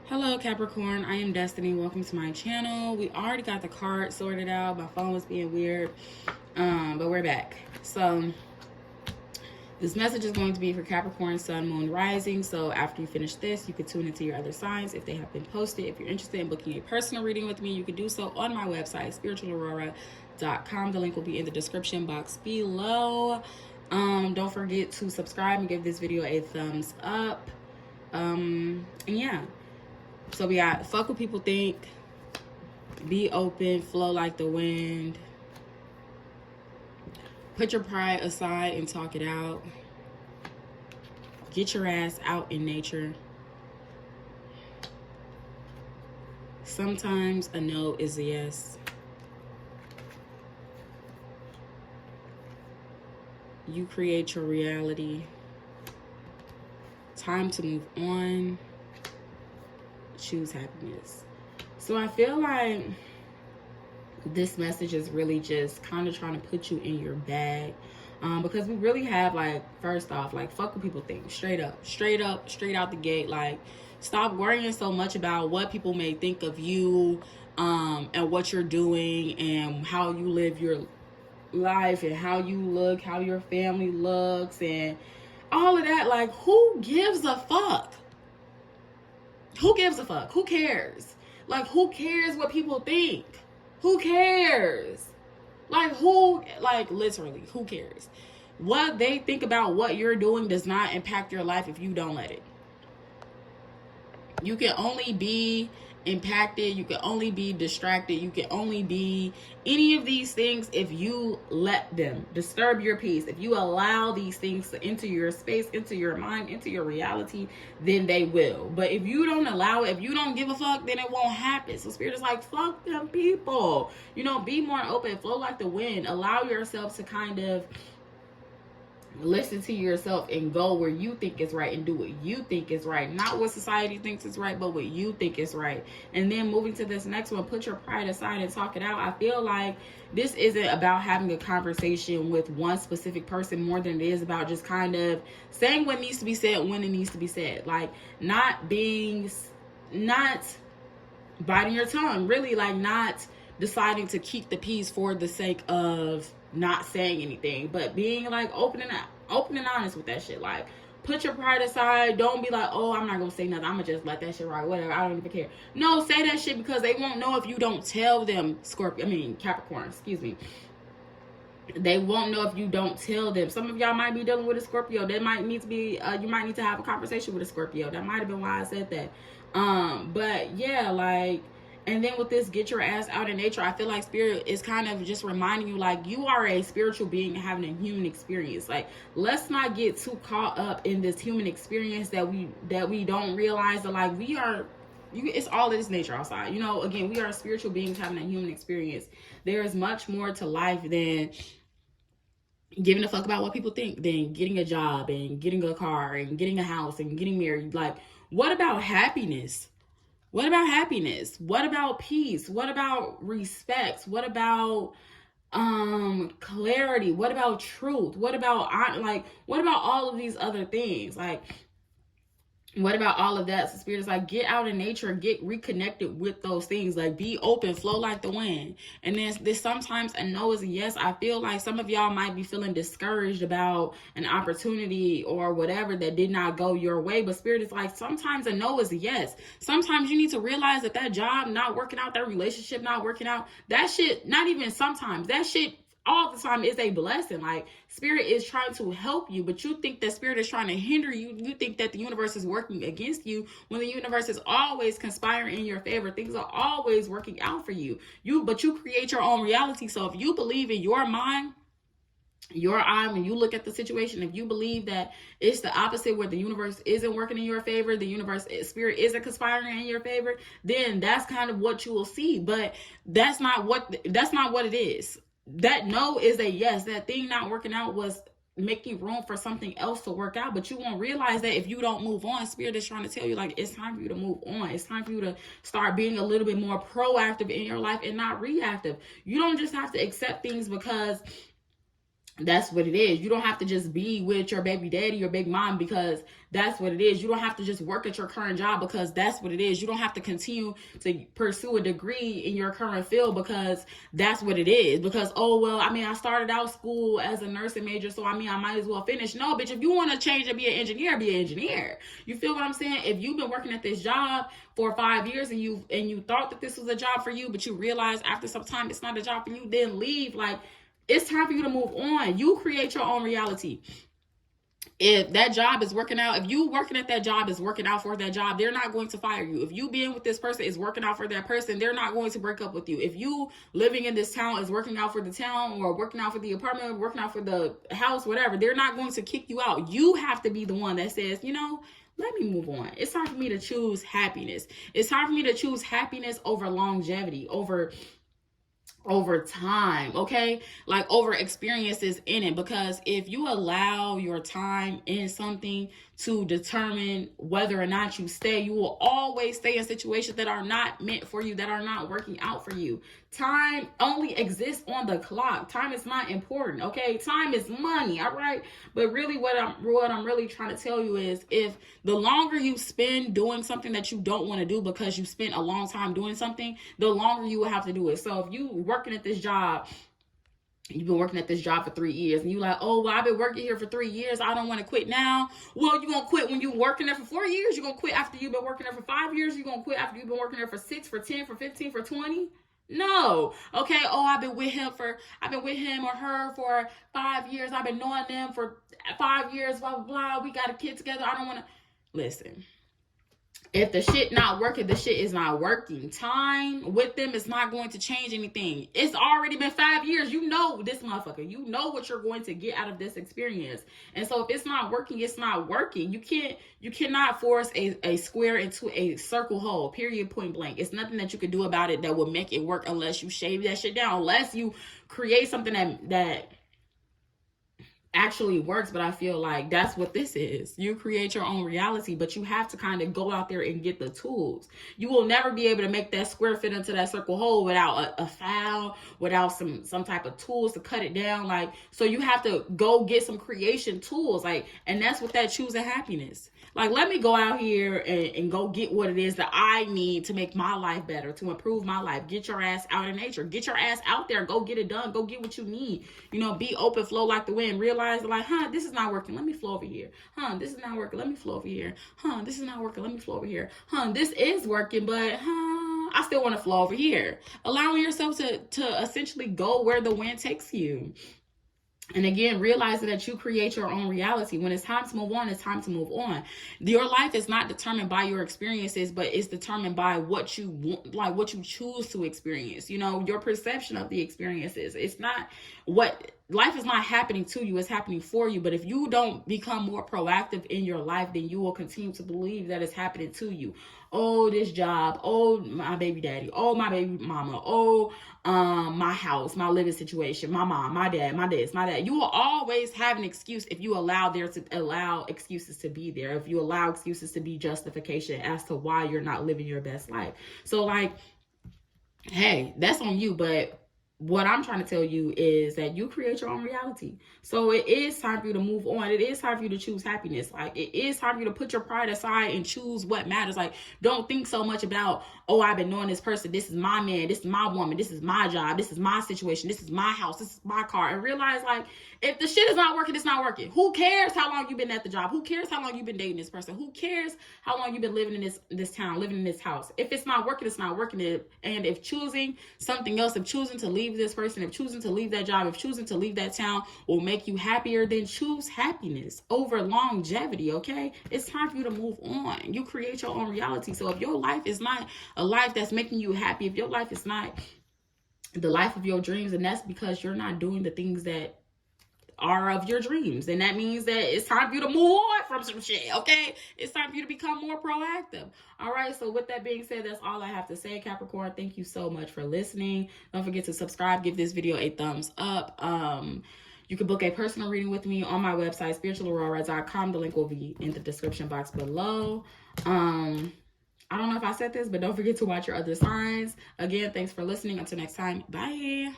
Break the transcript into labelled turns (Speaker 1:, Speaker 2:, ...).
Speaker 1: Hello Capricorn, I am Destiny. Welcome to my channel. We already got the card sorted out. My phone was being weird, but we're back. So this message is going to be for Capricorn, Sun, Moon, Rising. So after you finish this, you can tune into your other signs if they have been posted. If you're interested in booking a personal reading with me, you can do so on my website, SpiritualAurora.com. The link will be in the description box below. Don't forget to subscribe and give this video a thumbs up. And yeah. So we got fuck what people think, be open, flow like the wind, put your pride aside and talk it out, get your ass out in nature. Sometimes a no is a yes. You create your reality. Time to move on. Choose happiness. So I feel like this message is really just kind of trying to put you in your bag, because we really have, like, first off, like, fuck what people think. Straight out the gate. Like, stop worrying so much about what people may think of you, and what you're doing and how you live your life and how you look, how your family looks and all of that. Like, who gives a fuck? Who gives a fuck? Who cares? Like, who cares what people think? Who cares? Like, literally, who cares? What they think about what you're doing does not impact your life if you don't let it. You can only be impacted, you can only be distracted, you can only be any of these things if you let them disturb your peace. If you allow these things to enter your space, into your mind, into your reality, then they will. But if you don't allow it, if you don't give a fuck, then it won't happen. So Spirit is like, fuck them people. You know, be more open, flow like the wind. Allow yourself to kind of listen to yourself and go where you think is right and do what you think is right. Not what society thinks is right, but what you think is right. And then moving to this next one, put your pride aside and talk it out. I feel like this isn't about having a conversation with one specific person more than it is about just kind of saying what needs to be said when it needs to be said. Like, not biting your tongue, really, like not deciding to keep the peace for the sake of not saying anything, but being like open and honest with that shit. Like, put your pride aside. Don't be like, oh, I'm not gonna say nothing, I'm gonna just let that shit ride, whatever, I don't even care. No, say that shit, because they won't know if you don't tell them. Capricorn, excuse me. They won't know if you don't tell them. Some of y'all might be dealing with a Scorpio. They might need to be you might need to have a conversation with a Scorpio. That might have been why I said that. But yeah, like, and then with this, get your ass out in nature. I feel like Spirit is kind of just reminding you, like, you are a spiritual being having a human experience. Like, let's not get too caught up in this human experience that we don't realize that, like, it's all in this nature outside. You know, again, we are spiritual beings having a human experience. There is much more to life than giving a fuck about what people think, than getting a job and getting a car and getting a house and getting married. Like, what about happiness? What about happiness? What about peace? What about respect? What about clarity? What about truth? What about all of these other things? Like, what about all of that? So Spirit is like, get out in nature, get reconnected with those things. Like, be open, flow like the wind. And then this sometimes a no is a yes. I feel like some of y'all might be feeling discouraged about an opportunity or whatever that did not go your way. But Spirit is like, sometimes a no is a yes. Sometimes you need to realize that job not working out, that relationship not working out, that shit, not even sometimes, that shit all the time is a blessing. Like, Spirit is trying to help you, but you think that Spirit is trying to hinder you. You think that the universe is working against you, when the universe is always conspiring in your favor. Things are always working out for you. But you create your own reality. So if you believe in your mind, your eye, when you look at the situation, if you believe that it's the opposite, where the universe isn't working in your favor, the universe, Spirit isn't conspiring in your favor, then that's kind of what you will see. But that's not what it is. That no is a yes. That thing not working out was making room for something else to work out. But you won't realize that if you don't move on. Spirit is trying to tell you, like, it's time for you to move on. It's time for you to start being a little bit more proactive in your life and not reactive. You don't just have to accept things because That's what it is. You don't have to just be with your baby daddy or big mom because that's what it is. You don't have to just work at your current job because that's what it is. You don't have to continue to pursue a degree in your current field because that's what it is. Because, oh, well, I mean, I started out school as a nursing major, so I mean, I might as well finish. No, bitch, if you want to change and be an engineer, be an engineer. You feel what I'm saying? If you've been working at this job for 5 years and you thought that this was a job for you, but you realize after some time it's not a job for you, then leave. Like, it's time for you to move on. You create your own reality. If that job is working out, if you working at that job is working out for that job, they're not going to fire you. If you being with this person is working out for that person, they're not going to break up with you. If you living in this town is working out for the town or working out for the apartment, working out for the house, whatever, they're not going to kick you out. You have to be the one that says, you know, let me move on. It's time for me to choose happiness. It's time for me to choose happiness over longevity, over time, okay? Like over experiences in it. Because if you allow your time in something to determine whether or not you stay, you will always stay in situations that are not meant for you, that are not working out for you. Time only exists on the clock. Time is not important, okay? Time is money, all right? But really what I'm really trying to tell you is, if the longer you spend doing something that you don't want to do because you spent a long time doing something, the longer you will have to do it. So if you working at this job, you've been working at this job for 3 years and you like, oh, well, I've been working here for 3 years, I don't want to quit now. Well, you're going to quit when you're working there for 4 years. You're going to quit after you've been working there for 5 years. You're going to quit after you've been working there for 6, for 10, for 15, for 20. No. Okay. Oh, I've been with him or her for 5 years. I've been knowing them for 5 years, blah, blah, blah. We got a kid together. I don't want to listen. If the shit not working, the shit is not working. Time with them is not going to change anything. It's already been 5 years. You know this motherfucker. You know what you're going to get out of this experience. And so if it's not working, it's not working. You cannot force a square into a circle hole, period, point blank. It's nothing that you can do about it that will make it work unless you shave that shit down, unless you create something that actually works. But I feel like that's what this is. You create your own reality, but you have to kind of go out there and get the tools. You will never be able to make that square fit into that circle hole without a file, without some type of tools to cut it down. Like, so you have to go get some creation tools, like, and that's what that choosing happiness. Like, let me go out here and go get what it is that I need to make my life better, to improve my life. Get your ass out in nature. Get your ass out there. Go get it done. Go get what you need. You know, be open, flow like the wind. Realize, like, this is not working. Let me flow over here. This is not working. Let me flow over here. This is not working. Let me flow over here. This is working, but I still want to flow over here. Allowing yourself to essentially go where the wind takes you. And again, realizing that you create your own reality. When it's time to move on, it's time to move on. Your life is not determined by your experiences, but it's determined by what you want, like what you choose to experience. You know, your perception of the experiences. It's not what life is not happening to you, it's happening for you. But if you don't become more proactive in your life, then you will continue to believe that it's happening to you. Oh, this job. Oh, my baby daddy. Oh, my baby mama. Oh, my house, my living situation, my mom, my dad, my this, my that. You will always have an excuse if you allow excuses to be there. If you allow excuses to be justification as to why you're not living your best life. So like, hey, that's on you. But what I'm trying to tell you is that you create your own reality. So it is time for you to move on. It is time for you to choose happiness. Like, it is time for you to put your pride aside and choose what matters. Like, don't think so much about, oh, I've been knowing this person. This is my man. This is my woman. This is my job. This is my situation. This is my house. This is my car. And realize, like, if the shit is not working, it's not working. Who cares how long you've been at the job? Who cares how long you've been dating this person? Who cares how long you've been living in this town, living in this house? If it's not working, it's not working. And if choosing something else, if choosing to leave this person, if choosing to leave that job, if choosing to leave that town will make you happier, then choose happiness over longevity, okay? It's time for you to move on. You create your own reality. So if your life is not a life that's making you happy, if your life is not the life of your dreams, and that's because you're not doing the things that are of your dreams. And that means that it's time for you to move on from some shit, okay? It's time for you to become more proactive. All right, so with that being said, that's all I have to say, Capricorn. Thank you so much for listening. Don't forget to subscribe, give this video a thumbs up. You can book a personal reading with me on my website, SpiritualAurora.com. The link will be in the description box below. I don't know if I said this, but don't forget to watch your other signs. Again, thanks for listening. Until next time, bye.